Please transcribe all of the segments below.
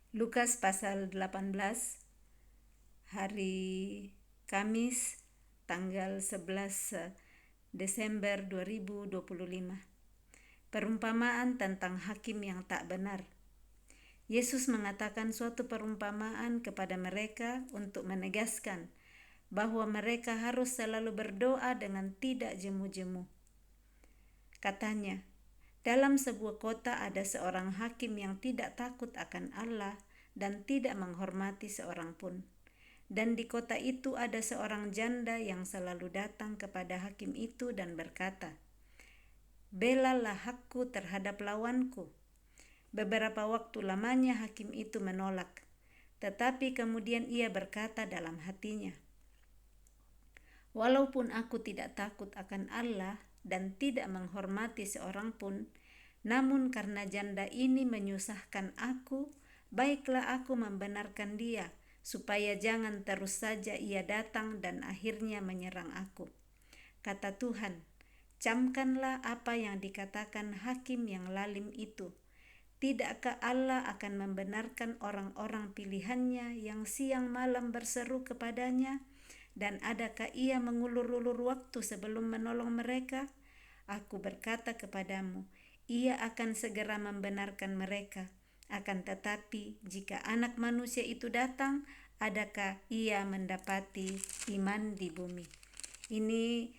Lukas pasal 18, hari Kamis, tanggal 11 Desember 2025. Perumpamaan tentang hakim yang tak benar. Yesus mengatakan suatu perumpamaan kepada mereka untuk menegaskan bahwa mereka harus selalu berdoa dengan tidak jemu-jemu. Katanya, dalam sebuah kota ada seorang hakim yang tidak takut akan Allah dan tidak menghormati seorang pun. Dan di kota itu ada seorang janda yang selalu datang kepada hakim itu dan berkata, "Belalah hakku terhadap lawanku." Beberapa waktu lamanya hakim itu menolak, tetapi kemudian ia berkata dalam hatinya, "Walaupun aku tidak takut akan Allah dan tidak menghormati seorang pun, namun karena janda ini menyusahkan aku, baiklah aku membenarkan dia, supaya jangan terus saja ia datang dan akhirnya menyerang aku." Kata Tuhan, "Camkanlah apa yang dikatakan hakim yang lalim itu. Tidakkah Allah akan membenarkan orang-orang pilihannya yang siang malam berseru kepadanya? Dan adakah ia mengulur-ulur waktu sebelum menolong mereka? Aku berkata kepadamu, ia akan segera membenarkan mereka. Akan tetapi, jika Anak Manusia itu datang, adakah ia mendapati iman di bumi?" Ini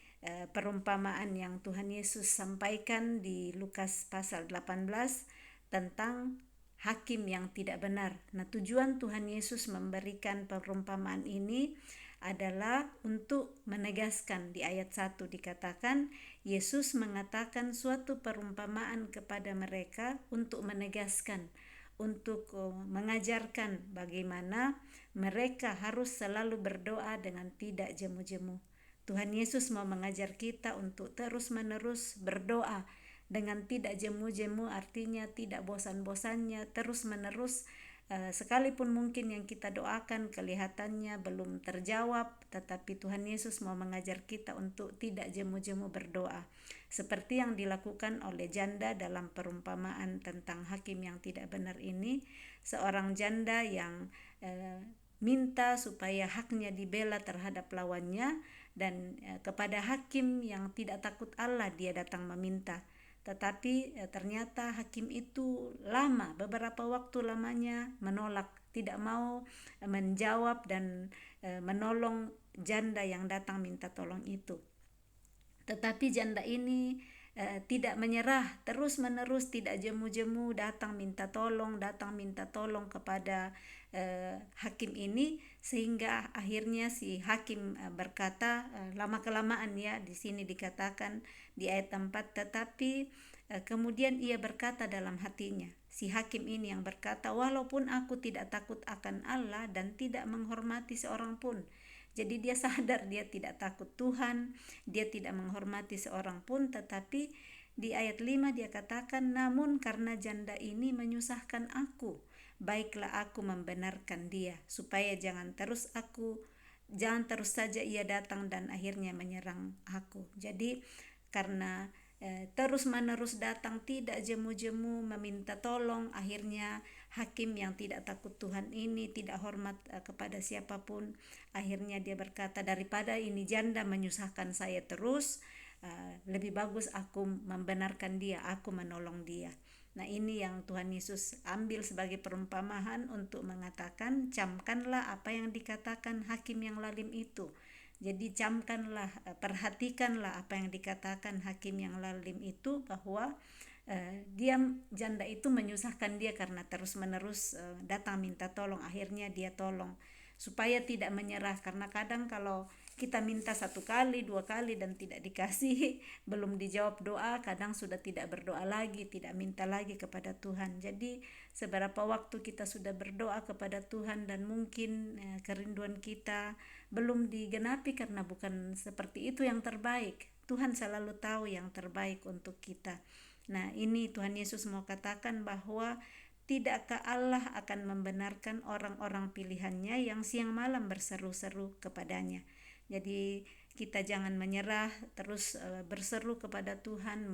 perumpamaan yang Tuhan Yesus sampaikan di Lukas pasal 18 tentang hakim yang tidak benar. Nah, tujuan Tuhan Yesus memberikan perumpamaan ini adalah untuk menegaskan. Di ayat 1 dikatakan, Yesus mengatakan suatu perumpamaan kepada mereka untuk menegaskan, untuk mengajarkan bagaimana mereka harus selalu berdoa dengan tidak jemu-jemu. Tuhan Yesus mau mengajar kita untuk terus-menerus berdoa dengan tidak jemu-jemu, artinya tidak bosan-bosannya, terus-menerus. Sekalipun mungkin yang kita doakan kelihatannya belum terjawab, tetapi Tuhan Yesus mau mengajar kita untuk tidak jemu-jemu berdoa. Seperti yang dilakukan oleh janda dalam perumpamaan tentang hakim yang tidak benar ini, seorang janda yang minta supaya haknya dibela terhadap lawannya, dan kepada hakim yang tidak takut Allah dia datang meminta. Tetapi ternyata hakim itu beberapa waktu lamanya menolak, tidak mau menjawab dan menolong janda yang datang minta tolong itu. Tetapi janda ini tidak menyerah, terus-menerus tidak jemu-jemu datang minta tolong kepada hakim ini, sehingga akhirnya si hakim berkata, lama-kelamaan ya, di sini dikatakan di ayat 4, tetapi kemudian ia berkata dalam hatinya, si hakim ini yang berkata, "Walaupun aku tidak takut akan Allah dan tidak menghormati seorang pun." Jadi dia sadar dia tidak takut Tuhan, dia tidak menghormati seorang pun, tetapi di ayat 5 dia katakan, "Namun karena janda ini menyusahkan aku, baiklah aku membenarkan dia, supaya jangan terus saja ia datang dan akhirnya menyerang aku." Jadi karena terus-menerus datang tidak jemu-jemu meminta tolong, akhirnya hakim yang tidak takut Tuhan ini tidak hormat kepada siapapun, akhirnya dia berkata, "Daripada ini janda menyusahkan saya terus, lebih bagus aku membenarkan dia, aku menolong dia." Nah, ini yang Tuhan Yesus ambil sebagai perumpamaan untuk mengatakan, camkanlah apa yang dikatakan hakim yang lalim itu. Jadi camkanlah, perhatikanlah apa yang dikatakan hakim yang lalim itu, bahwa janda itu menyusahkan dia karena terus-menerus datang minta tolong, akhirnya dia tolong supaya tidak menyerah. Karena kadang kalau kita minta 1 kali, 2 kali dan tidak dikasih, belum dijawab doa, kadang sudah tidak berdoa lagi, tidak minta lagi kepada Tuhan. Jadi seberapa waktu kita sudah berdoa kepada Tuhan dan mungkin kerinduan kita belum digenapi karena bukan seperti itu yang terbaik. Tuhan selalu tahu yang terbaik untuk kita. Nah, ini Tuhan Yesus mau katakan bahwa tidakkah Allah akan membenarkan orang-orang pilihannya yang siang malam berseru-seru kepadanya. Jadi kita jangan menyerah, terus berseru kepada Tuhan,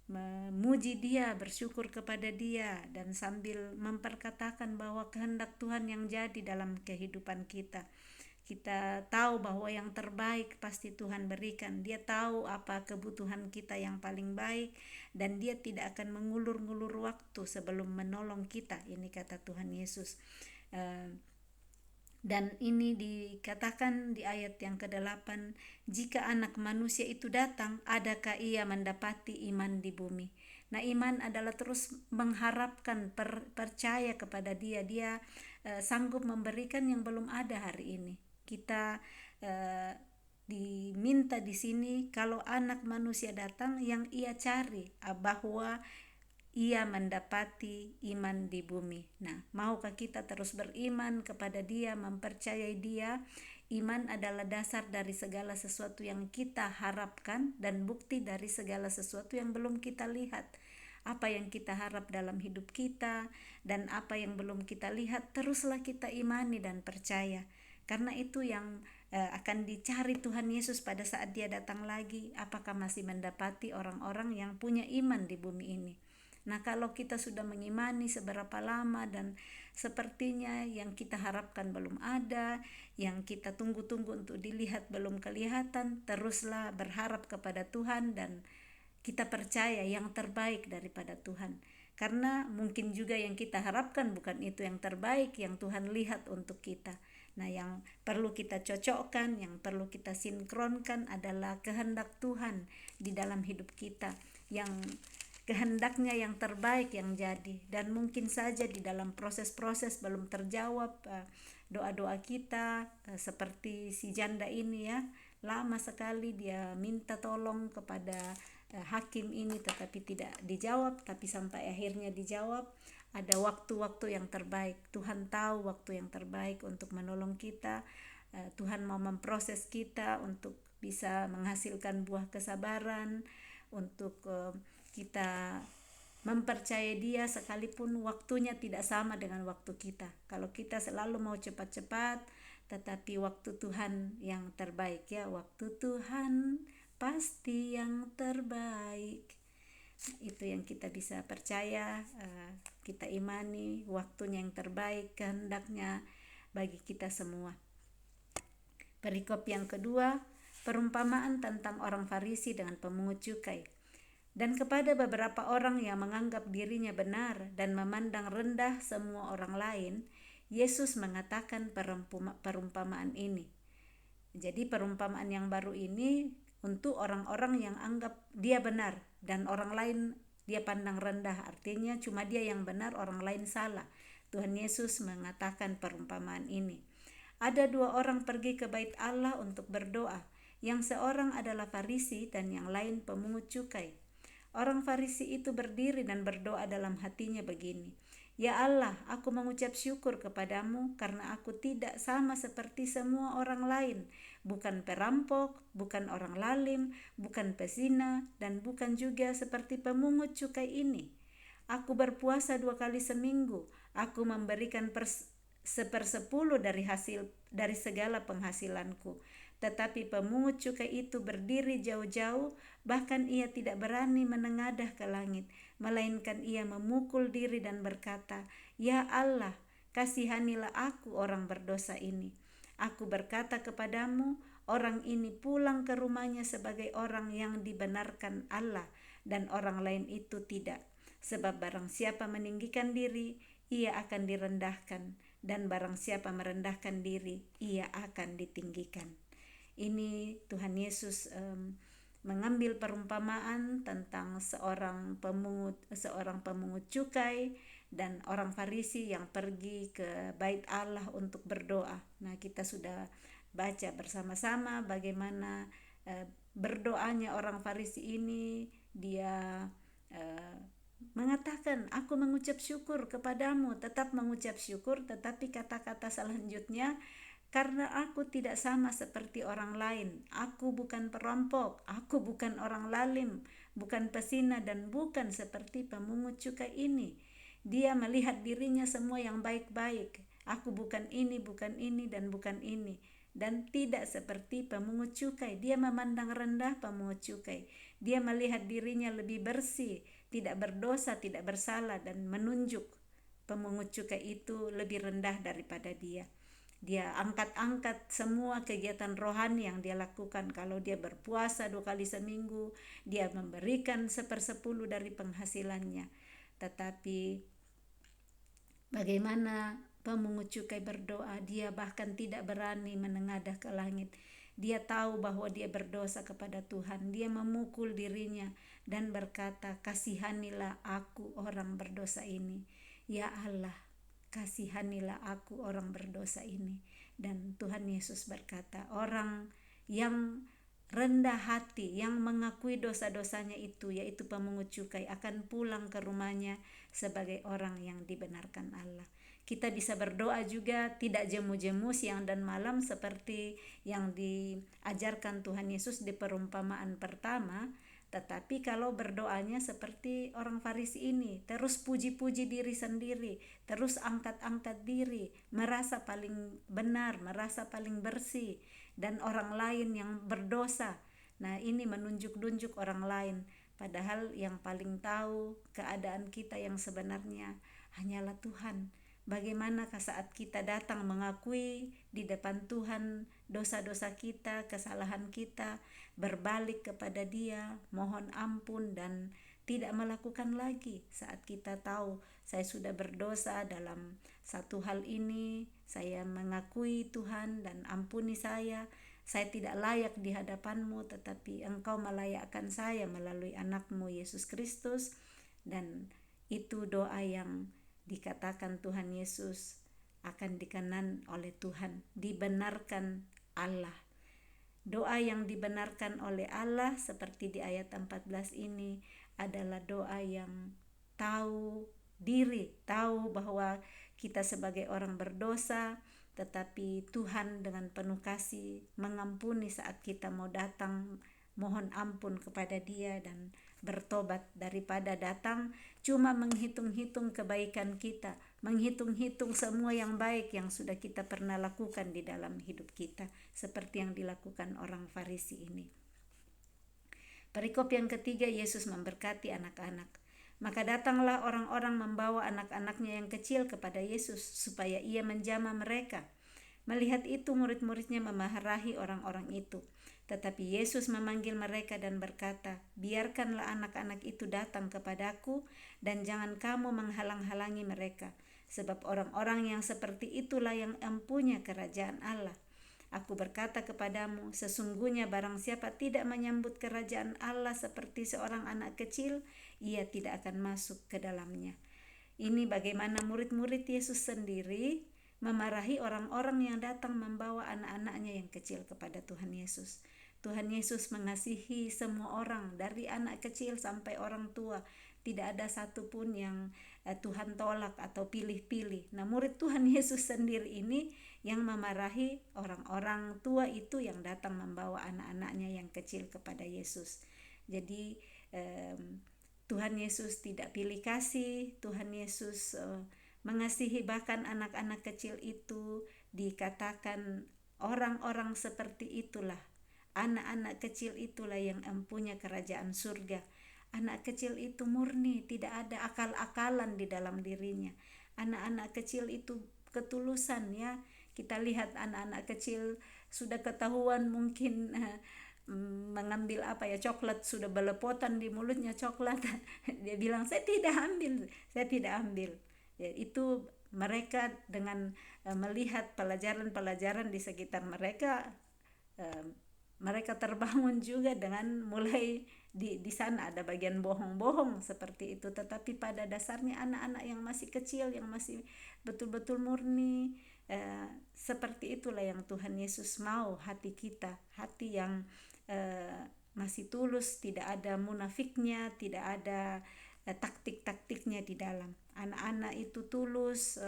memuji Dia, bersyukur kepada Dia, dan sambil memperkatakan bahwa kehendak Tuhan yang jadi dalam kehidupan kita. Kita tahu bahwa yang terbaik pasti Tuhan berikan. Dia tahu apa kebutuhan kita yang paling baik, dan Dia tidak akan mengulur-ngulur waktu sebelum menolong kita. Ini kata Tuhan Yesus. Dan ini dikatakan di ayat yang ke-8, jika anak manusia itu datang, adakah ia mendapati iman di bumi? Nah, iman adalah terus mengharapkan, percaya kepada Dia. Dia sanggup memberikan yang belum ada hari ini. Kita diminta di sini, kalau anak manusia datang, yang ia cari bahwa ia mendapati iman di bumi. Nah, maukah kita terus beriman kepada Dia, mempercayai Dia? Iman adalah dasar dari segala sesuatu yang kita harapkan dan bukti dari segala sesuatu yang belum kita lihat. Apa yang kita harap dalam hidup kita dan apa yang belum kita lihat, teruslah kita imani dan percaya. Karena itu yang akan dicari Tuhan Yesus pada saat Dia datang lagi. Apakah masih mendapati orang-orang yang punya iman di bumi ini? Nah, kalau kita sudah mengimani seberapa lama dan sepertinya yang kita harapkan belum ada, yang kita tunggu-tunggu untuk dilihat belum kelihatan, teruslah berharap kepada Tuhan dan kita percaya yang terbaik daripada Tuhan. Karena mungkin juga yang kita harapkan bukan itu yang terbaik yang Tuhan lihat untuk kita. Nah, yang perlu kita cocokkan, yang perlu kita sinkronkan adalah kehendak Tuhan di dalam hidup kita, yang kehendaknya yang terbaik yang jadi. Dan mungkin saja di dalam proses-proses belum terjawab doa-doa kita, seperti si janda ini ya, lama sekali dia minta tolong kepada hakim ini tetapi tidak dijawab, tapi sampai akhirnya dijawab. Ada waktu-waktu yang terbaik. Tuhan tahu waktu yang terbaik untuk menolong kita. Tuhan mau memproses kita untuk bisa menghasilkan buah kesabaran, untuk kita mempercayai Dia sekalipun waktunya tidak sama dengan waktu kita. Kalau kita selalu mau cepat-cepat, tetapi waktu Tuhan yang terbaik ya, waktu Tuhan pasti yang terbaik. Itu yang kita bisa percaya, kita imani waktunya yang terbaik, kehendaknya bagi kita semua. Perikop yang kedua, perumpamaan tentang orang Farisi dengan pemungut cukai. Dan kepada beberapa orang yang menganggap dirinya benar dan memandang rendah semua orang lain, Yesus mengatakan perumpamaan ini. Jadi perumpamaan yang baru ini untuk orang-orang yang anggap dia benar dan orang lain dia pandang rendah. Artinya cuma dia yang benar, orang lain salah. Tuhan Yesus mengatakan perumpamaan ini. Ada dua orang pergi ke bait Allah untuk berdoa. Yang seorang adalah Farisi dan yang lain pemungut cukai. Orang Farisi itu berdiri dan berdoa dalam hatinya begini, Ya Allah, aku mengucap syukur kepadamu karena aku tidak sama seperti semua orang lain, bukan perampok, bukan orang lalim, bukan pezina, dan bukan juga seperti pemungut cukai ini. Aku berpuasa 2 kali seminggu, aku memberikan 1/10 dari segala penghasilanku. Tetapi pemungut cukai itu berdiri jauh-jauh, bahkan ia tidak berani menengadah ke langit, melainkan ia memukul diri dan berkata, Ya Allah, kasihanilah aku orang berdosa ini. Aku berkata kepadamu, orang ini pulang ke rumahnya sebagai orang yang dibenarkan Allah, dan orang lain itu tidak. Sebab barang siapa meninggikan diri, ia akan direndahkan, dan barang siapa merendahkan diri, ia akan ditinggikan. Ini Tuhan Yesus mengambil perumpamaan tentang seorang pemungut cukai dan orang Farisi yang pergi ke bait Allah untuk berdoa. Nah, kita sudah baca bersama-sama bagaimana berdoanya orang Farisi ini. Dia mengatakan, aku mengucap syukur kepadamu, tetap mengucap syukur, tetapi kata-kata selanjutnya, karena aku tidak sama seperti orang lain. Aku bukan perampok, aku bukan orang lalim, bukan pezina, dan bukan seperti pemungut cukai ini. Dia melihat dirinya semua yang baik-baik. Aku bukan ini, dan bukan ini. Dan tidak seperti pemungut cukai. Dia memandang rendah pemungut cukai. Dia melihat dirinya lebih bersih, tidak berdosa, tidak bersalah, dan menunjuk pemungut cukai itu lebih rendah daripada dia. Dia angkat-angkat semua kegiatan rohani yang dia lakukan. Kalau dia berpuasa 2 kali seminggu, dia memberikan 1/10 dari penghasilannya. Tetapi bagaimana pemungut cukai berdoa? Dia bahkan tidak berani menengadah ke langit. Dia tahu bahwa dia berdosa kepada Tuhan. Dia memukul dirinya dan berkata, "Kasihanilah aku orang berdosa ini. Ya Allah, kasihanilah aku orang berdosa ini." Dan Tuhan Yesus berkata, orang yang rendah hati, yang mengakui dosa-dosanya itu, yaitu pemungut cukai, akan pulang ke rumahnya sebagai orang yang dibenarkan Allah. Kita bisa berdoa juga tidak jemu-jemu siang dan malam seperti yang diajarkan Tuhan Yesus di perumpamaan pertama. Tetapi kalau berdoanya seperti orang Farisi ini, terus puji-puji diri sendiri, terus angkat-angkat diri, merasa paling benar, merasa paling bersih, dan orang lain yang berdosa. Nah, ini menunjuk-nunjuk orang lain, padahal yang paling tahu keadaan kita yang sebenarnya hanyalah Tuhan. Bagaimanakah saat kita datang mengakui di depan Tuhan dosa-dosa kita, kesalahan kita, berbalik kepada Dia, mohon ampun, dan tidak melakukan lagi. Saat kita tahu saya sudah berdosa dalam satu hal ini, saya mengakui Tuhan dan ampuni saya tidak layak di hadapan-Mu, tetapi Engkau melayakkan saya melalui anak-Mu Yesus Kristus. Dan itu doa yang dikatakan Tuhan Yesus akan dikenan oleh Tuhan, dibenarkan Allah. Doa yang dibenarkan oleh Allah seperti di ayat 14 ini adalah doa yang tahu diri, tahu bahwa kita sebagai orang berdosa, tetapi Tuhan dengan penuh kasih mengampuni saat kita mau datang mohon ampun kepada Dia dan bertobat, daripada datang cuma menghitung-hitung kebaikan kita, menghitung-hitung semua yang baik yang sudah kita pernah lakukan di dalam hidup kita, seperti yang dilakukan orang Farisi ini. Perikop yang ketiga, Yesus memberkati anak-anak. Maka datanglah orang-orang membawa anak-anaknya yang kecil kepada Yesus supaya Ia menjamah mereka. Melihat itu, murid-muridnya memarahi orang-orang itu. Tetapi Yesus memanggil mereka dan berkata, "Biarkanlah anak-anak itu datang kepadaku, dan jangan kamu menghalang-halangi mereka, sebab orang-orang yang seperti itulah yang empunya kerajaan Allah. Aku berkata kepadamu, sesungguhnya barang siapa tidak menyambut kerajaan Allah seperti seorang anak kecil, ia tidak akan masuk ke dalamnya." Ini bagaimana murid-murid Yesus sendiri memarahi orang-orang yang datang membawa anak-anaknya yang kecil kepada Tuhan Yesus. Tuhan Yesus mengasihi semua orang, dari anak kecil sampai orang tua. Tidak ada satupun yang Tuhan tolak atau pilih-pilih. Nah, murid Tuhan Yesus sendiri ini yang memarahi orang-orang tua itu yang datang membawa anak-anaknya yang kecil kepada Yesus. Jadi Tuhan Yesus tidak pilih kasih. Tuhan Yesus mengasihi bahkan anak-anak kecil itu. Dikatakan orang-orang seperti itulah, anak-anak kecil itulah yang empunya kerajaan surga. Anak kecil itu murni, tidak ada akal-akalan di dalam dirinya. Anak-anak kecil itu ketulusan, ya. Kita lihat anak-anak kecil sudah ketahuan mungkin mengambil coklat, sudah belepotan di mulutnya coklat. Dia bilang, saya tidak ambil. Ya, itu mereka dengan melihat pelajaran-pelajaran di sekitar mereka, mereka terbangun juga dengan mulai di sana ada bagian bohong-bohong seperti itu. Tetapi pada dasarnya anak-anak yang masih kecil, yang masih betul-betul murni, seperti itulah yang Tuhan Yesus mau, hati kita, hati yang masih tulus, tidak ada munafiknya, tidak ada taktik-taktiknya di dalam. Anak-anak itu tulus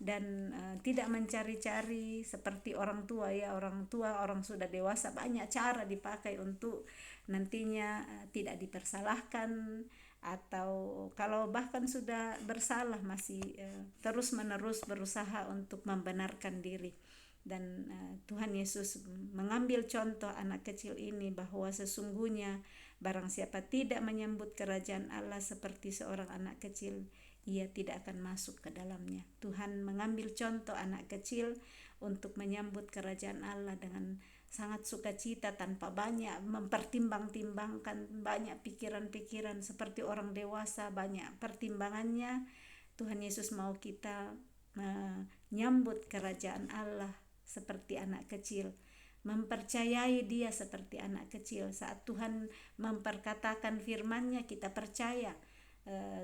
dan tidak mencari-cari seperti orang tua, ya. Orang sudah dewasa banyak cara dipakai untuk nantinya tidak dipersalahkan, atau kalau bahkan sudah bersalah masih terus-menerus berusaha untuk membenarkan diri. Dan Tuhan Yesus mengambil contoh anak kecil ini bahwa sesungguhnya Barang siapa tidak menyambut kerajaan Allah seperti seorang anak kecil, ia tidak akan masuk ke dalamnya. Tuhan mengambil contoh anak kecil untuk menyambut kerajaan Allah dengan sangat sukacita, tanpa banyak mempertimbang-timbangkan, banyak pikiran-pikiran seperti orang dewasa, banyak pertimbangannya. Tuhan Yesus mau kita menyambut kerajaan Allah seperti anak kecil, mempercayai dia seperti anak kecil. Saat Tuhan memperkatakan firman-Nya, kita percaya,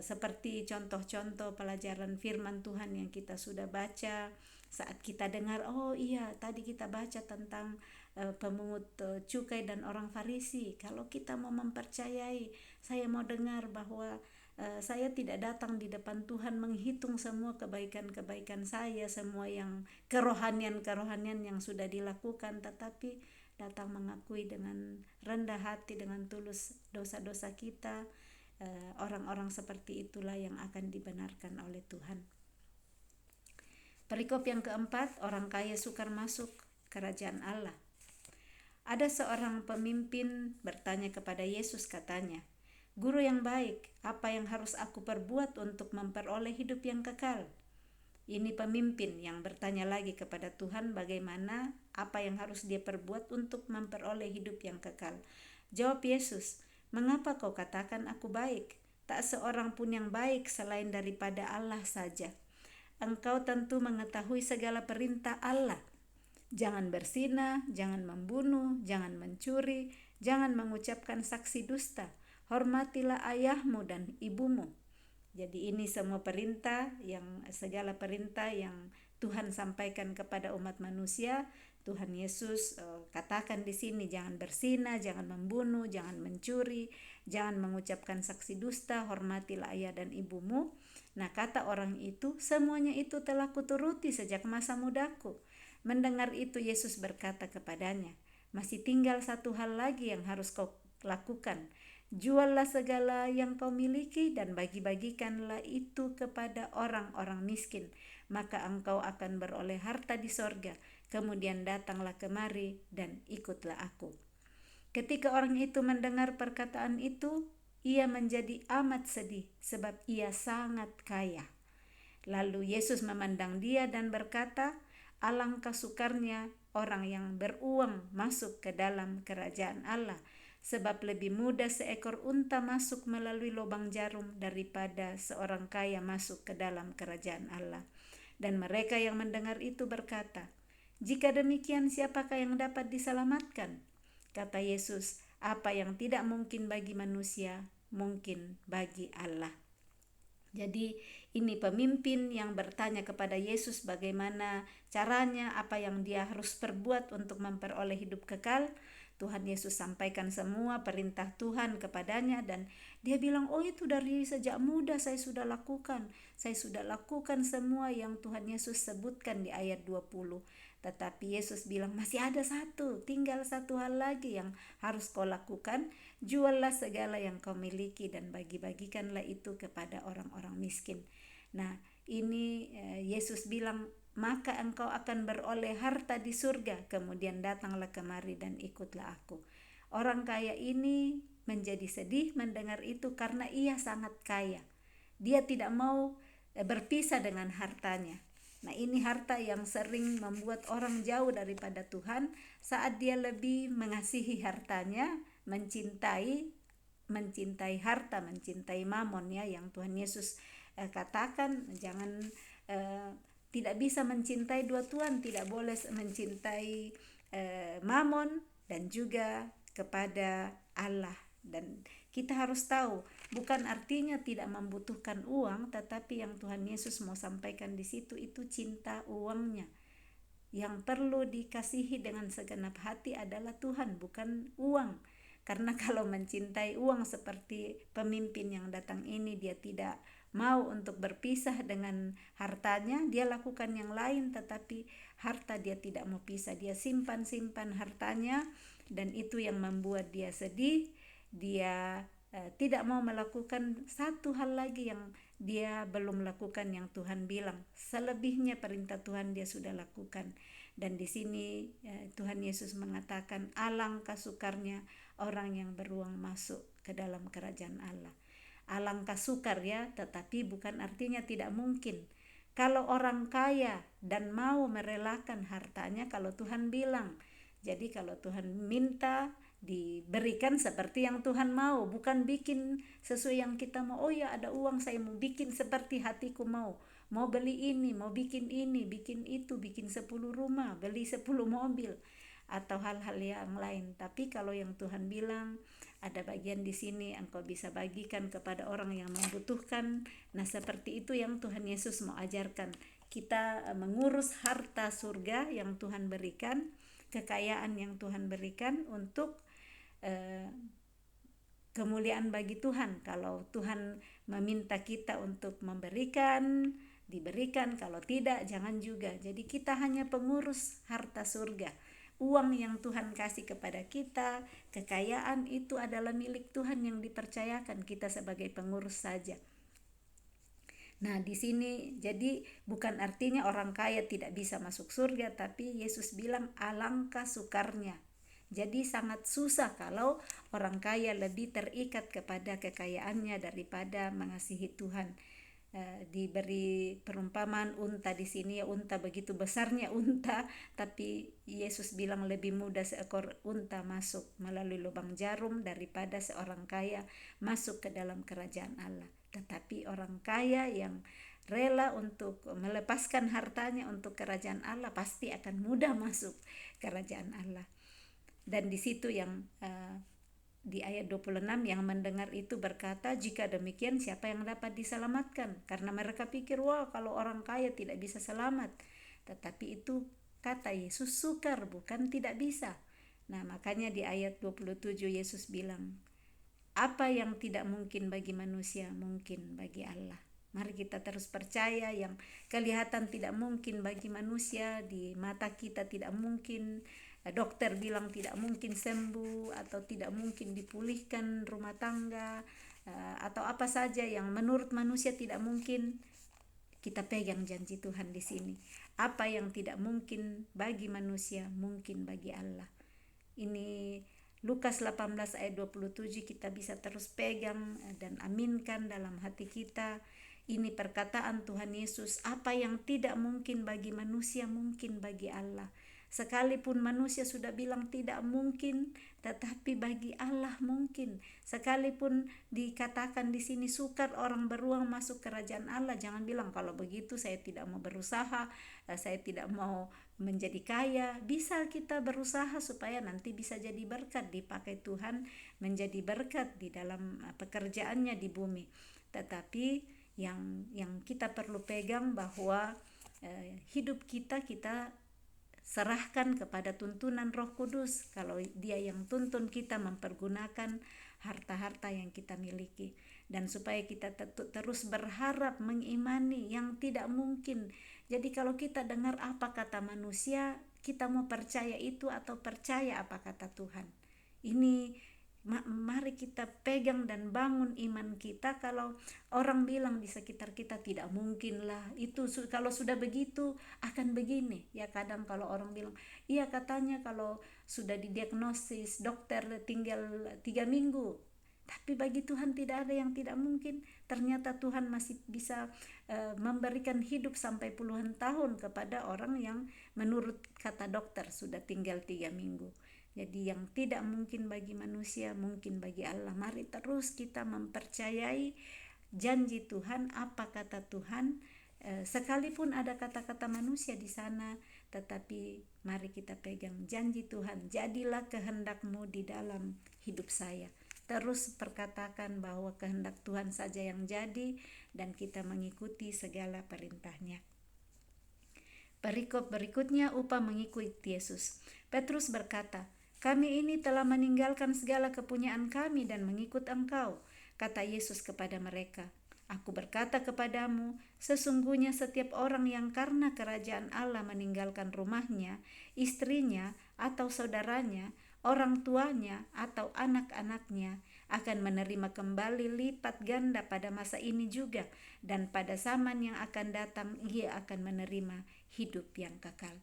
seperti contoh-contoh pelajaran firman Tuhan yang kita sudah baca. Saat kita dengar, oh iya tadi kita baca tentang pemungut cukai dan orang Farisi. Kalau kita mau mempercayai, saya mau dengar bahwa saya tidak datang di depan Tuhan menghitung semua kebaikan-kebaikan saya, semua yang kerohanian-kerohanian yang sudah dilakukan, tetapi datang mengakui dengan rendah hati, dengan tulus dosa-dosa kita. Orang-orang seperti itulah yang akan dibenarkan oleh Tuhan. Perikop yang keempat, orang kaya sukar masuk kerajaan Allah. Ada seorang pemimpin bertanya kepada Yesus, katanya, "Guru yang baik, apa yang harus aku perbuat untuk memperoleh hidup yang kekal?" Ini pemimpin yang bertanya lagi kepada Tuhan bagaimana, apa yang harus dia perbuat untuk memperoleh hidup yang kekal. Jawab Yesus, "Mengapa kau katakan aku baik? Tak seorang pun yang baik selain daripada Allah saja. Engkau tentu mengetahui segala perintah Allah. Jangan berzina, jangan membunuh, jangan mencuri, jangan mengucapkan saksi dusta. Hormatilah ayahmu dan ibumu." Jadi ini semua perintah, segala perintah yang Tuhan sampaikan kepada umat manusia. Tuhan Yesus katakan di sini, jangan berzina, jangan membunuh, jangan mencuri, jangan mengucapkan saksi dusta, hormatilah ayah dan ibumu. Nah, kata orang itu, semuanya itu telah kuturuti sejak masa mudaku. Mendengar itu Yesus berkata kepadanya, masih tinggal satu hal lagi yang harus kau lakukan. Juallah segala yang kau miliki dan bagi-bagikanlah itu kepada orang-orang miskin, maka engkau akan beroleh harta di sorga. Kemudian datanglah kemari dan ikutlah aku. Ketika orang itu mendengar perkataan itu, ia menjadi amat sedih sebab ia sangat kaya. Lalu Yesus memandang dia dan berkata, alangkah sukarnya orang yang beruang masuk ke dalam kerajaan Allah. Sebab lebih mudah seekor unta masuk melalui lubang jarum daripada seorang kaya masuk ke dalam kerajaan Allah. Dan mereka yang mendengar itu berkata, jika demikian siapakah yang dapat diselamatkan? Kata Yesus, apa yang tidak mungkin bagi manusia, mungkin bagi Allah. Jadi ini pemimpin yang bertanya kepada Yesus bagaimana caranya, apa yang dia harus perbuat untuk memperoleh hidup kekal. Tuhan Yesus sampaikan semua perintah Tuhan kepadanya dan dia bilang, oh itu dari sejak muda saya sudah lakukan. Saya sudah lakukan semua yang Tuhan Yesus sebutkan di ayat 20. Tetapi Yesus bilang, masih ada satu, tinggal satu hal lagi yang harus kau lakukan. Juallah segala yang kau miliki dan bagi-bagikanlah itu kepada orang-orang miskin. Nah, ini Yesus bilang, maka engkau akan beroleh harta di surga. Kemudian datanglah kemari dan ikutlah aku. Orang kaya ini menjadi sedih mendengar itu karena ia sangat kaya. Dia tidak mau berpisah dengan hartanya. Nah, ini harta yang sering membuat orang jauh daripada Tuhan saat dia lebih mengasihi hartanya, mencintai harta, mencintai mamon, ya, yang Tuhan Yesus katakan jangan tidak bisa mencintai dua tuan, tidak boleh mencintai mamon dan juga kepada Allah. Dan kita harus tahu, bukan artinya tidak membutuhkan uang, tetapi yang Tuhan Yesus mau sampaikan di situ itu cinta uangnya. Yang perlu dikasihi dengan segenap hati adalah Tuhan, bukan uang. Karena kalau mencintai uang seperti pemimpin yang datang ini, dia tidak mau untuk berpisah dengan hartanya, dia lakukan yang lain, tetapi harta dia tidak mau pisah, dia simpan hartanya, dan itu yang membuat dia sedih. Dia tidak mau melakukan satu hal lagi yang dia belum lakukan yang Tuhan bilang. Selebihnya perintah Tuhan dia sudah lakukan. Dan di sini Tuhan Yesus mengatakan, alangkah sukarnya orang yang beruang masuk ke dalam kerajaan Allah. Alangkah sukar ya, tetapi bukan artinya tidak mungkin. Kalau orang kaya dan mau merelakan hartanya kalau Tuhan bilang. Jadi kalau Tuhan minta, diberikan seperti yang Tuhan mau, bukan bikin sesuai yang kita mau. Oh ya, ada uang, saya mau bikin seperti hatiku mau beli ini, mau bikin ini, bikin itu, bikin 10 rumah, beli 10 mobil atau hal-hal yang lain. Tapi kalau yang Tuhan bilang, ada bagian di sini engkau bisa bagikan kepada orang yang membutuhkan. Nah, seperti itu yang Tuhan Yesus mau ajarkan. Kita mengurus harta surga yang Tuhan berikan, kekayaan yang Tuhan berikan untuk kemuliaan bagi Tuhan. Kalau Tuhan meminta kita untuk memberikan, diberikan. Kalau tidak, jangan juga. Jadi kita hanya pengurus harta surga. Uang yang Tuhan kasih kepada kita, kekayaan itu adalah milik Tuhan yang dipercayakan, kita sebagai pengurus saja. Nah, di sini jadi bukan artinya orang kaya tidak bisa masuk surga, tapi Yesus bilang alangkah sukarnya. Jadi sangat susah kalau orang kaya lebih terikat kepada kekayaannya daripada mengasihi Tuhan. Diberi perumpamaan unta di sini, ya unta begitu besarnya unta, tapi Yesus bilang lebih mudah seekor unta masuk melalui lubang jarum daripada seorang kaya masuk ke dalam kerajaan Allah. Tetapi orang kaya yang rela untuk melepaskan hartanya untuk kerajaan Allah pasti akan mudah masuk kerajaan Allah. Dan di situ yang di ayat 26 yang mendengar itu berkata, jika demikian siapa yang dapat diselamatkan? Karena mereka pikir, wah kalau orang kaya tidak bisa selamat. Tetapi itu kata Yesus sukar, bukan tidak bisa. Nah, makanya di ayat 27 Yesus bilang, apa yang tidak mungkin bagi manusia mungkin bagi Allah. Mari kita terus percaya yang kelihatan tidak mungkin bagi manusia, di mata kita tidak mungkin. Dokter bilang tidak mungkin sembuh atau tidak mungkin dipulihkan rumah tangga atau apa saja yang menurut manusia tidak mungkin, kita pegang janji Tuhan di sini. Apa yang tidak mungkin bagi manusia mungkin bagi Allah. Ini Lukas 18 ayat 27 kita bisa terus pegang dan aminkan dalam hati kita. Ini perkataan Tuhan Yesus, apa yang tidak mungkin bagi manusia mungkin bagi Allah. Sekalipun manusia sudah bilang tidak mungkin, tetapi bagi Allah mungkin. Sekalipun dikatakan di sini sukar orang beruang masuk kerajaan Allah, jangan bilang kalau begitu saya tidak mau berusaha, saya tidak mau menjadi kaya. Bisa kita berusaha supaya nanti bisa jadi berkat, dipakai Tuhan menjadi berkat di dalam pekerjaannya di bumi. Tetapi yang kita perlu pegang bahwa hidup kita serahkan kepada tuntunan Roh Kudus. Kalau Dia yang tuntun kita mempergunakan harta-harta yang kita miliki, dan supaya kita terus berharap mengimani yang tidak mungkin. Jadi kalau kita dengar apa kata manusia, kita mau percaya itu atau percaya apa kata Tuhan. Ini mari kita pegang dan bangun iman kita. Kalau orang bilang di sekitar kita tidak mungkin lah, itu kalau sudah begitu akan begini. Ya kadang kalau orang bilang, iya katanya kalau sudah didiagnosis dokter tinggal 3 minggu. Tapi bagi Tuhan tidak ada yang tidak mungkin. Ternyata Tuhan masih bisa memberikan hidup sampai puluhan tahun kepada orang yang menurut kata dokter sudah tinggal 3 minggu. Jadi yang tidak mungkin bagi manusia mungkin bagi Allah. Mari terus kita mempercayai janji Tuhan, apa kata Tuhan, sekalipun ada kata-kata manusia di sana, tetapi mari kita pegang janji Tuhan. Jadilah kehendak-Mu di dalam hidup saya. Terus perkatakan bahwa kehendak Tuhan saja yang jadi, dan kita mengikuti segala perintah-Nya. Perikop berikutnya, upah mengikuti Yesus. Petrus berkata, kami ini telah meninggalkan segala kepunyaan kami dan mengikut Engkau. Kata Yesus kepada mereka, aku berkata kepadamu, sesungguhnya setiap orang yang karena kerajaan Allah meninggalkan rumahnya, istrinya, atau saudaranya, orang tuanya, atau anak-anaknya, akan menerima kembali lipat ganda pada masa ini juga, dan pada zaman yang akan datang ia akan menerima hidup yang kekal.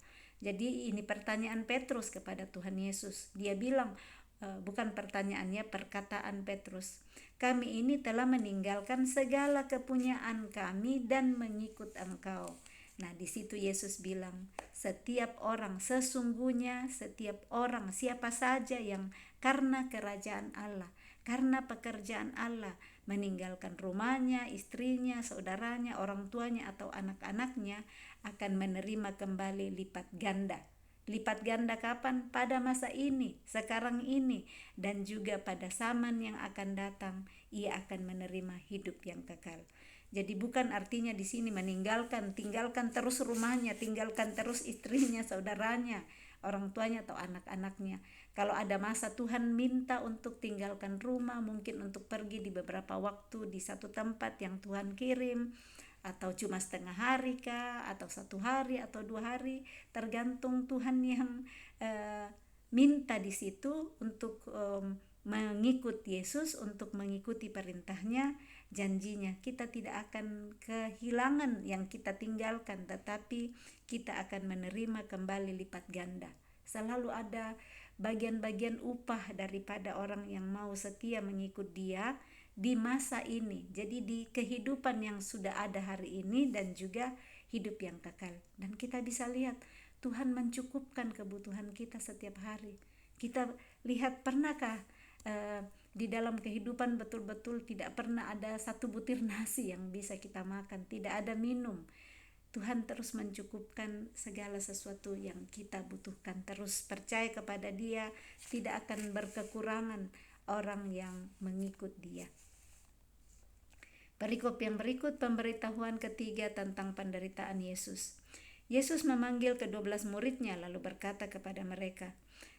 Jadi ini pertanyaan Petrus kepada Tuhan Yesus. Dia bilang, bukan pertanyaannya, perkataan Petrus, kami ini telah meninggalkan segala kepunyaan kami dan mengikut Engkau. Nah, di situ Yesus bilang, setiap orang, sesungguhnya setiap orang, siapa saja yang karena kerajaan Allah, karena pekerjaan Allah, meninggalkan rumahnya, istrinya, saudaranya, orang tuanya, atau anak-anaknya, akan menerima kembali lipat ganda. Lipat ganda kapan? Pada masa ini, sekarang ini, dan juga pada zaman yang akan datang, ia akan menerima hidup yang kekal. Jadi bukan artinya di sini tinggalkan terus rumahnya, tinggalkan terus istrinya, saudaranya, orang tuanya atau anak-anaknya. Kalau ada masa Tuhan minta untuk tinggalkan rumah, mungkin untuk pergi di beberapa waktu di satu tempat yang Tuhan kirim, atau cuma setengah hari kah, atau 1 hari atau 2 hari, tergantung Tuhan yang minta di situ untuk mengikut Yesus, untuk mengikuti perintahnya. Janjinya kita tidak akan kehilangan yang kita tinggalkan, tetapi kita akan menerima kembali lipat ganda. Selalu ada bagian-bagian upah daripada orang yang mau setia mengikut Dia di masa ini. Jadi di kehidupan yang sudah ada hari ini dan juga hidup yang kekal. Dan kita bisa lihat Tuhan mencukupkan kebutuhan kita setiap hari. Kita lihat, pernahkah di dalam kehidupan betul-betul tidak pernah ada satu butir nasi yang bisa kita makan, tidak ada minum. Tuhan terus mencukupkan segala sesuatu yang kita butuhkan. Terus percaya kepada Dia, tidak akan berkekurangan orang yang mengikut Dia. Perikop yang berikut, pemberitahuan ketiga tentang penderitaan Yesus. Yesus memanggil ke-12 muridnya lalu berkata kepada mereka,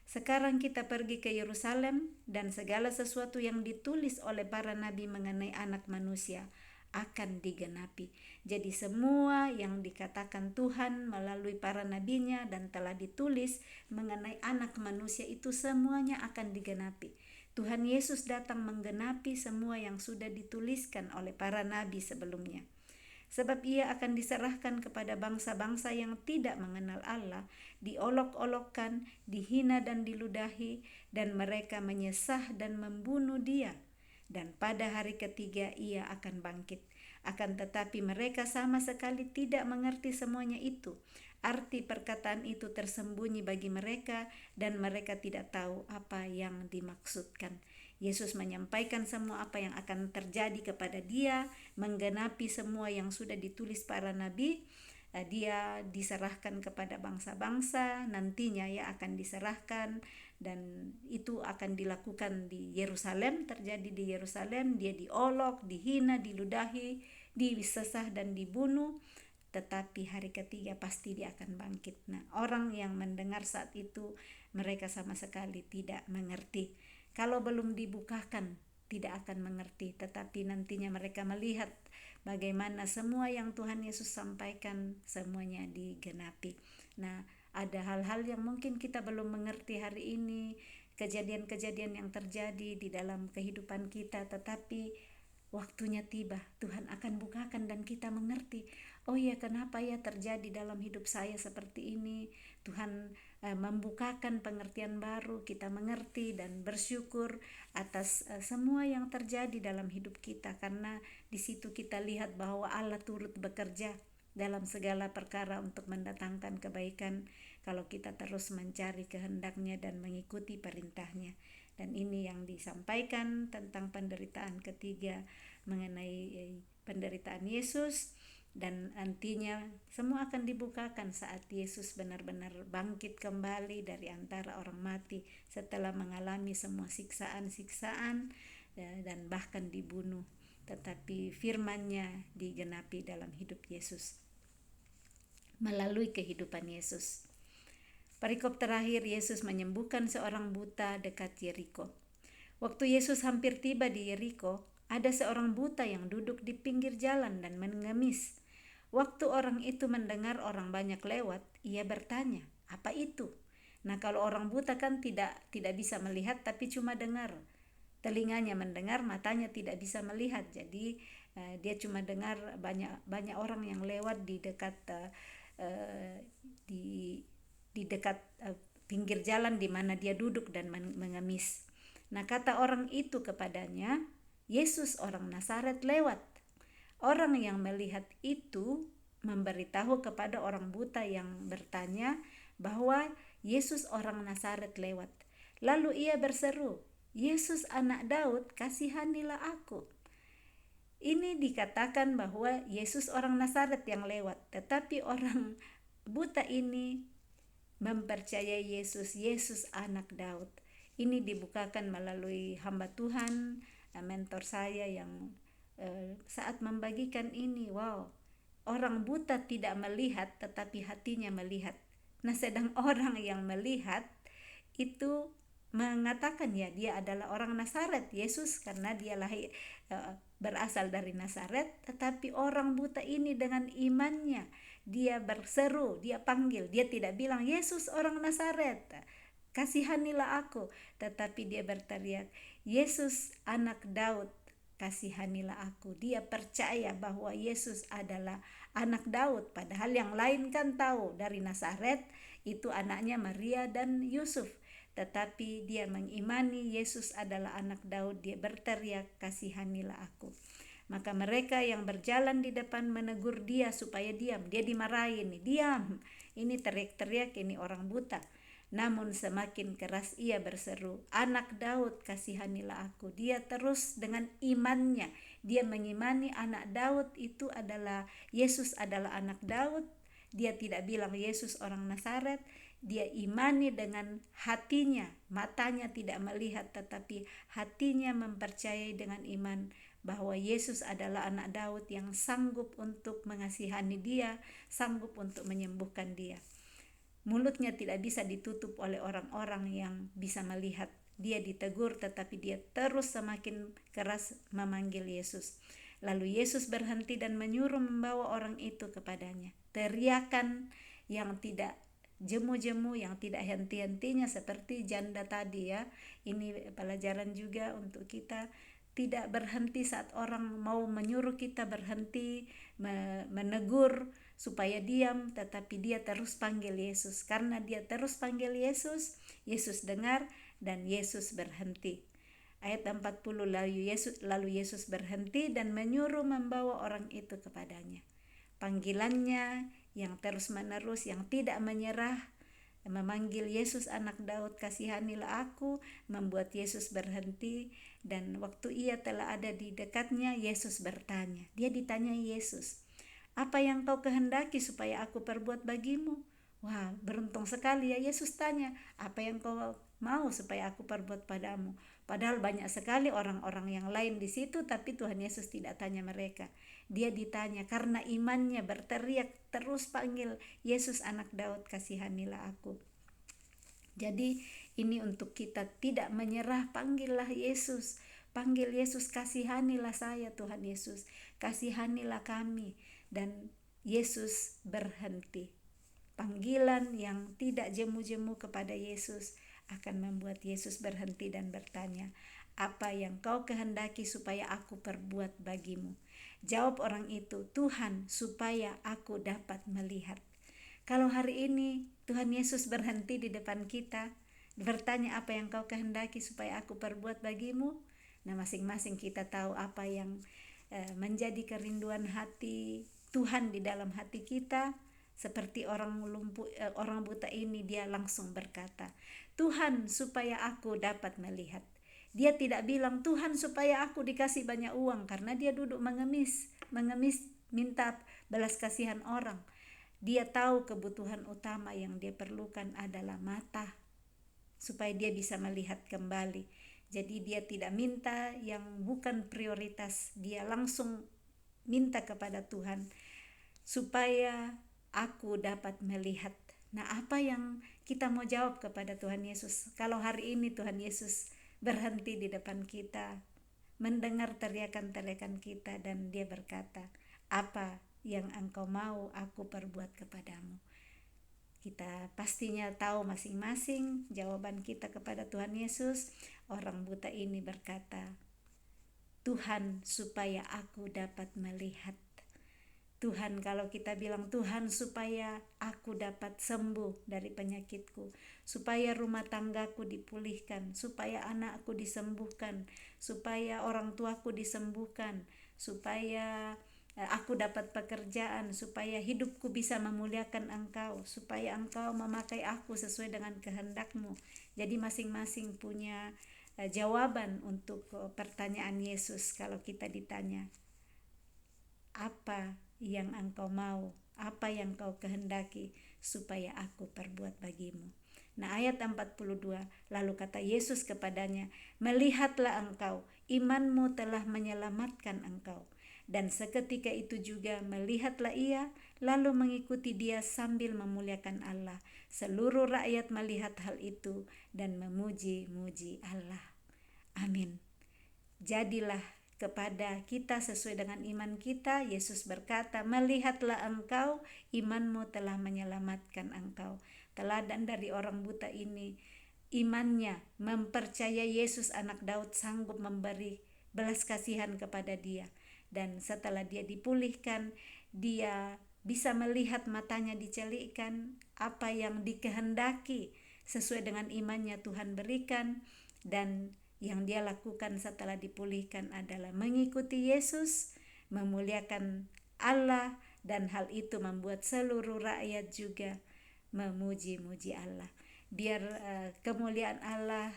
sekarang kita pergi ke Yerusalem, dan segala sesuatu yang ditulis oleh para nabi mengenai Anak Manusia akan digenapi. Jadi semua yang dikatakan Tuhan melalui para nabinya dan telah ditulis mengenai Anak Manusia itu semuanya akan digenapi. Tuhan Yesus datang menggenapi semua yang sudah dituliskan oleh para nabi sebelumnya. Sebab ia akan diserahkan kepada bangsa-bangsa yang tidak mengenal Allah, diolok-olokkan, dihina dan diludahi, dan mereka menyesah dan membunuh Dia. Dan pada hari ketiga ia akan bangkit. Akan tetapi mereka sama sekali tidak mengerti semuanya itu. Arti perkataan itu tersembunyi bagi mereka, dan mereka tidak tahu apa yang dimaksudkan. Yesus menyampaikan semua apa yang akan terjadi kepada Dia, menggenapi semua yang sudah ditulis para nabi. Dia diserahkan kepada bangsa-bangsa, nantinya ya akan diserahkan, dan itu akan dilakukan di Yerusalem, terjadi di Yerusalem. Dia diolok, dihina, diludahi, disesah dan dibunuh, tetapi hari ketiga pasti Dia akan bangkit. Nah, orang yang mendengar saat itu, mereka sama sekali tidak mengerti. Kalau belum dibukakan, tidak akan mengerti, tetapi nantinya mereka melihat bagaimana semua yang Tuhan Yesus sampaikan semuanya digenapi. Nah, ada hal-hal yang mungkin kita belum mengerti hari ini, kejadian-kejadian yang terjadi di dalam kehidupan kita, tetapi waktunya tiba, Tuhan akan bukakan dan kita mengerti. Oh ya, kenapa ya terjadi dalam hidup saya seperti ini? Tuhan membukakan pengertian baru, kita mengerti dan bersyukur atas semua yang terjadi dalam hidup kita, karena di situ kita lihat bahwa Allah turut bekerja dalam segala perkara untuk mendatangkan kebaikan kalau kita terus mencari kehendak-Nya dan mengikuti perintah-Nya. Dan ini yang disampaikan tentang penderitaan ketiga mengenai penderitaan Yesus. Dan nantinya semua akan dibukakan saat Yesus benar-benar bangkit kembali dari antara orang mati setelah mengalami semua siksaan-siksaan dan bahkan dibunuh. Tetapi firman-Nya digenapi dalam hidup Yesus melalui kehidupan Yesus. Perikop terakhir, Yesus menyembuhkan seorang buta dekat Yeriko. Waktu Yesus hampir tiba di Yeriko, ada seorang buta yang duduk di pinggir jalan dan mengemis. Waktu orang itu mendengar orang banyak lewat, ia bertanya, "Apa itu?" Nah, kalau orang buta kan tidak bisa melihat tapi cuma dengar. telinganya mendengar, matanya tidak bisa melihat. Jadi dia cuma dengar banyak orang yang lewat di dekat di dekat pinggir jalan di mana dia duduk dan mengemis. Nah, kata orang itu kepadanya, Yesus orang Nazaret lewat. Orang yang melihat itu memberitahu kepada orang buta yang bertanya bahwa Yesus orang Nazaret lewat. Lalu ia berseru, Yesus anak Daud, kasihanilah aku. Ini dikatakan bahwa Yesus orang Nazaret yang lewat, tetapi orang buta ini mempercayai Yesus anak Daud. Ini dibukakan melalui hamba Tuhan, mentor saya yang saat membagikan ini, wow, orang buta tidak melihat tetapi hatinya melihat. Nah, sedang orang yang melihat itu mengatakan ya dia adalah orang Nazaret, Yesus, karena dia berasal dari Nazaret. Tetapi orang buta ini dengan imannya dia berseru, dia panggil, dia tidak bilang Yesus orang Nazaret, kasihanilah aku, tetapi dia berteriak, Yesus anak Daud, kasihanilah aku. Dia percaya bahwa Yesus adalah anak Daud, padahal yang lain kan tahu dari Nazaret itu anaknya Maria dan Yusuf, tetapi dia mengimani Yesus adalah anak Daud. Dia berteriak, kasihanilah aku. Maka mereka yang berjalan di depan menegur dia supaya diam. Dia dimarahin, diam, ini teriak-teriak, ini orang buta. Namun semakin keras ia berseru, anak Daud, kasihanilah aku. Dia terus dengan imannya, dia mengimani anak Daud itu adalah, Yesus adalah anak Daud. Dia tidak bilang Yesus orang Nazaret. Dia imani dengan hatinya, matanya tidak melihat, tetapi hatinya mempercayai dengan iman bahwa Yesus adalah anak Daud yang sanggup untuk mengasihani dia, sanggup untuk menyembuhkan dia. Mulutnya tidak bisa ditutup oleh orang-orang yang bisa melihat. Dia ditegur, tetapi dia terus semakin keras memanggil Yesus. Lalu Yesus berhenti dan menyuruh membawa orang itu kepadanya. Teriakan yang tidak jemu-jemu, yang tidak henti-hentinya seperti janda tadi ya. Ini pelajaran juga untuk kita, tidak berhenti saat orang mau menyuruh kita berhenti, menegur supaya diam, tetapi dia terus panggil Yesus. Karena dia terus panggil Yesus, Yesus dengar dan Yesus berhenti. Ayat 40, lalu Yesus berhenti dan menyuruh membawa orang itu kepadanya. Panggilannya yang terus menerus, yang tidak menyerah, memanggil Yesus anak Daud, kasihanilah aku, membuat Yesus berhenti. Dan waktu ia telah ada di dekatnya, Yesus bertanya. Dia ditanya Yesus, apa yang kau kehendaki supaya aku perbuat bagimu? Wah, beruntung sekali ya, Yesus tanya, apa yang kau mau supaya aku perbuat padamu? Padahal banyak sekali orang-orang yang lain di situ, tapi Tuhan Yesus tidak tanya mereka. Dia ditanya karena imannya, berteriak terus panggil, Yesus anak Daud, kasihanilah aku. Jadi ini untuk kita tidak menyerah, panggillah Yesus. Panggil Yesus, kasihanilah saya Tuhan Yesus, kasihanilah kami. Dan Yesus berhenti. Panggilan yang tidak jemu-jemu kepada Yesus akan membuat Yesus berhenti dan bertanya, apa yang kau kehendaki supaya aku perbuat bagimu? Jawab orang itu, Tuhan, supaya aku dapat melihat. Kalau hari ini Tuhan Yesus berhenti di depan kita, bertanya apa yang kau kehendaki supaya aku perbuat bagimu? Nah, masing-masing kita tahu apa yang menjadi kerinduan hati Tuhan di dalam hati kita. Seperti orang buta ini, dia langsung berkata, Tuhan, supaya aku dapat melihat. Dia tidak bilang, Tuhan, supaya aku dikasih banyak uang, karena dia duduk mengemis minta belas kasihan orang. Dia tahu kebutuhan utama yang dia perlukan adalah mata, supaya dia bisa melihat kembali. Jadi dia tidak minta yang bukan prioritas, dia langsung minta kepada Tuhan, supaya aku dapat melihat. Nah, apa yang kita mau jawab kepada Tuhan Yesus? Kalau hari ini Tuhan Yesus berhenti di depan kita, mendengar teriakan-teriakan kita, dan dia berkata, apa yang engkau mau aku perbuat kepadamu? Kita pastinya tahu masing-masing jawaban kita kepada Tuhan Yesus. Orang buta ini berkata, Tuhan, supaya aku dapat melihat. Tuhan, kalau kita bilang Tuhan, supaya aku dapat sembuh dari penyakitku, supaya rumah tanggaku dipulihkan, supaya anakku disembuhkan, supaya orang tuaku disembuhkan, supaya aku dapat pekerjaan, supaya hidupku bisa memuliakan Engkau, supaya Engkau memakai aku sesuai dengan kehendak-Mu. Jadi masing-masing punya jawaban untuk pertanyaan Yesus. Kalau kita ditanya, apa yang Engkau mau, apa yang Kau kehendaki supaya aku perbuat bagimu. Nah, ayat 42, lalu kata Yesus kepadanya, melihatlah engkau, imanmu telah menyelamatkan engkau. Dan seketika itu juga melihatlah ia, lalu mengikuti dia sambil memuliakan Allah. Seluruh rakyat melihat hal itu dan memuji-muji Allah. Amin. Jadilah kepada kita sesuai dengan iman kita. Yesus berkata, melihatlah engkau, imanmu telah menyelamatkan engkau. Teladan dari orang buta ini, imannya mempercayai Yesus anak Daud sanggup memberi belas kasihan kepada dia. Dan setelah dia dipulihkan, dia bisa melihat, matanya dicelikkan, apa yang dikehendaki sesuai dengan imannya Tuhan berikan. Dan yang dia lakukan setelah dipulihkan adalah mengikuti Yesus, memuliakan Allah, dan hal itu membuat seluruh rakyat juga memuji-muji Allah. Biar kemuliaan Allah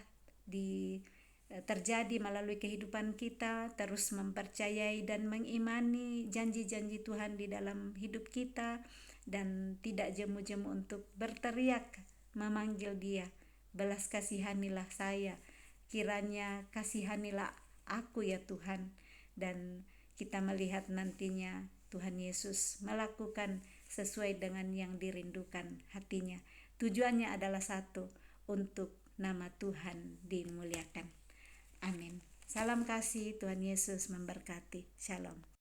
terjadi melalui kehidupan kita, terus mempercayai dan mengimani janji-janji Tuhan di dalam hidup kita, dan tidak jemu-jemu untuk berteriak memanggil Dia, belas kasihanilah saya, kiranya kasihanilah aku ya Tuhan. Dan kita melihat nantinya Tuhan Yesus melakukan sesuai dengan yang dirindukan hatinya. Tujuannya adalah satu, untuk nama Tuhan dimuliakan. Amin. Salam kasih, Tuhan Yesus memberkati. Shalom.